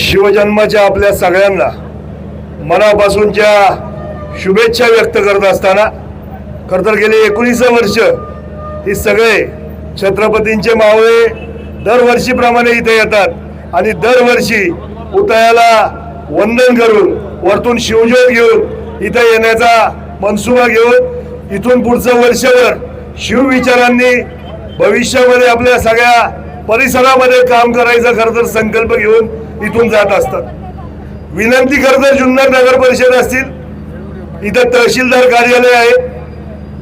शिवजन्माच्या आपल्या सगळ्यांना मनापासूनच्या शुभेच्छा व्यक्त करत असताना खरं तर गेली 19 वर्ष हे सगळे छत्रपतींचे मावळे दरवर्षीप्रमाणे इथे येतात आणि दरवर्षी पुतळ्याला वंदन करून वरतून शिवज्योत घेऊन इथे येण्याचा मनसुबा घेऊन इथून पुढचं वर्षभर शिवविचारांनी भविष्यामध्ये आपल्या सगळ्या परिसरामध्ये काम करायचा खरं तर संकल्प घेऊन इथून जात असतात। विनंती खरं तर जुन्नर नगर परिषद असतील, इथं तहसीलदार कार्यालय आहे,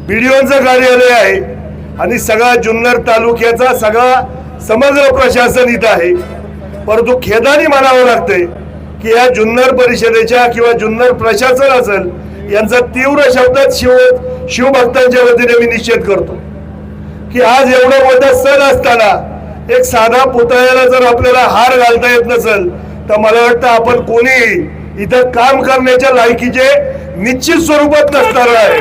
BDOचं कार्यालय आहे आणि सगळा जुन्नर तालुक्याचा सगळा समग्र प्रशासन इथं आहे। परंतु खेदाने म्हणावं लागतंय की या जुन्नर परिषदेच्या किंवा जुन्नर प्रशासन असेल यांचा तीव्र शब्दात शिवभक्तांच्या वतीने मी निषेध करतो की आज एवढा मोठा सण असताना एक साधा पुतळ्याला जर आपल्याला हार घालता येत नसेल तर मला वाटतं आपण कोणी इथं काम करण्याच्या लायकीचे निश्चित स्वरूपात नसणार आहे।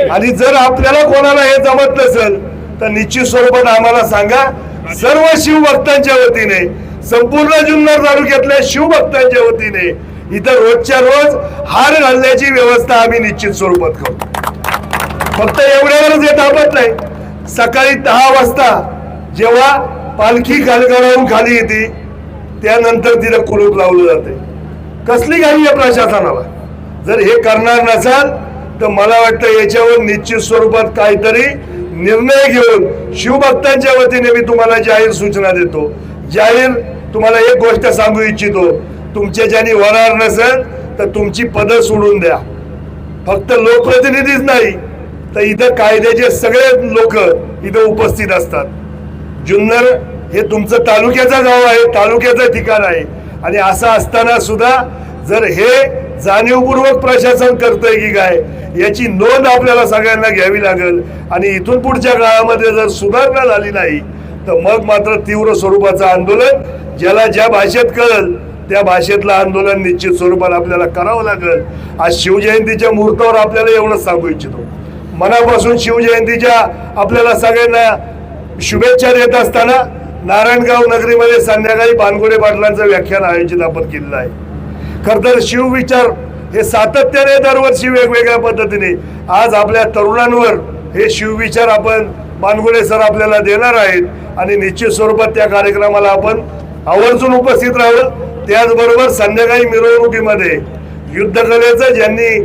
आणि जर आपल्याला कोणाला हे जमत नसेल तर निश्चित स्वरूपात आम्हाला सांगा। सर्व शिवभक्तांच्या वतीने संपूर्ण जुन्नर तालुक्यातल्या शिवभक्तांच्या वतीने इथं रोजच्या रोज हार घालण्याची व्यवस्था आम्ही निश्चित स्वरूपात करतो। फक्त एवढ्यावरच हे थांबत नाही, सकाळी 10 वाजता जेव्हा पालखी खालगारावरून खाली येते त्यानंतर तिला कुलूप लावलं जाते। कसली घाई आहे प्रशासनाला? जर हे करणार नसाल तर मला वाटतं याच्यावर निश्चित स्वरूपात काहीतरी निर्णय घेऊन शिवभक्तांच्या वतीने मी तुम्हाला जाहीर सूचना देतो। जाहीर तुम्हाला एक गोष्ट सांगू इच्छितो, तुमच्या ज्यांनी होणार नसेल तर तुमची पद सोडून द्या। फक्त लोकप्रतिनिधीच नाही तर इथं कायद्याचे सगळे लोक इथं उपस्थित असतात। जुन्नर हे तुमचं तालुक्याचं गाव आहे, तालुक्याचं ठिकाण आहे आणि असं असताना सुद्धा जर हे जाणीवपूर्वक प्रशासन करतंय की काय याची नोंद आपल्याला सगळ्यांना घ्यावी लागेल आणि इथून पुढच्या काळामध्ये जर सुधारणा झाली नाही तर मग मात्र तीव्र स्वरूपाचं आंदोलन ज्याला ज्या भाषेत कळेल त्या भाषेतलं आंदोलन निश्चित स्वरूपात आपल्याला करावं लागेल। आज शिवजयंतीच्या मुहूर्तावर आपल्याला एवढंच सांगू इच्छितो, मनापासून शिवजयंतीच्या आपल्याला सगळ्यांना शुभेच्छा देत असताना नारायणगाव नगरीमध्ये संध्याकाळी बानगुडे पाटलांचं व्याख्यान आयोजित आपण केलेलं आहे। खरं तर शिवविचार हे सातत्याने दरवर्षी वेगवेगळ्या पद्धतीने आज आपल्या तरुणांवर हे शिवविचार आपण बानगुडे सर आपल्याला देणार आहेत आणि निश्चित स्वरूपात त्या कार्यक्रमाला आपण आवर्जून उपस्थित राहावं। त्याचबरोबर संध्याकाळी मिरवणुकीमध्ये युद्धकलेचं ज्यांनी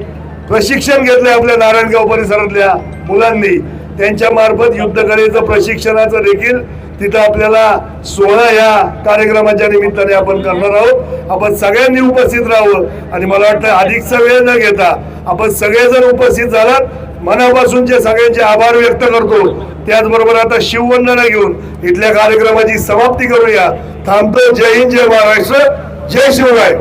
प्रशिक्षण घेतलंय आपल्या नारायणगाव परिसरातल्या मुलांनी त्यांच्या मार्फत युद्धकलेचं प्रशिक्षणाचं देखील तिथं आपल्याला 16 या कार्यक्रमाच्या निमित्ताने आपण करणार आहोत। आपण सगळ्यांनी उपस्थित राहावं आणि मला वाटतं अधिकचा वेळ न घेता आपण सगळेजण उपस्थित झालात मनापासूनचे सगळ्यांचे आभार व्यक्त करतो। त्याचबरोबर आता शिववंदना घेऊन इथल्या कार्यक्रमाची समाप्ती करूया। थांबतो। जय हिंद, जय महाराष्ट्र, जय शिवराय।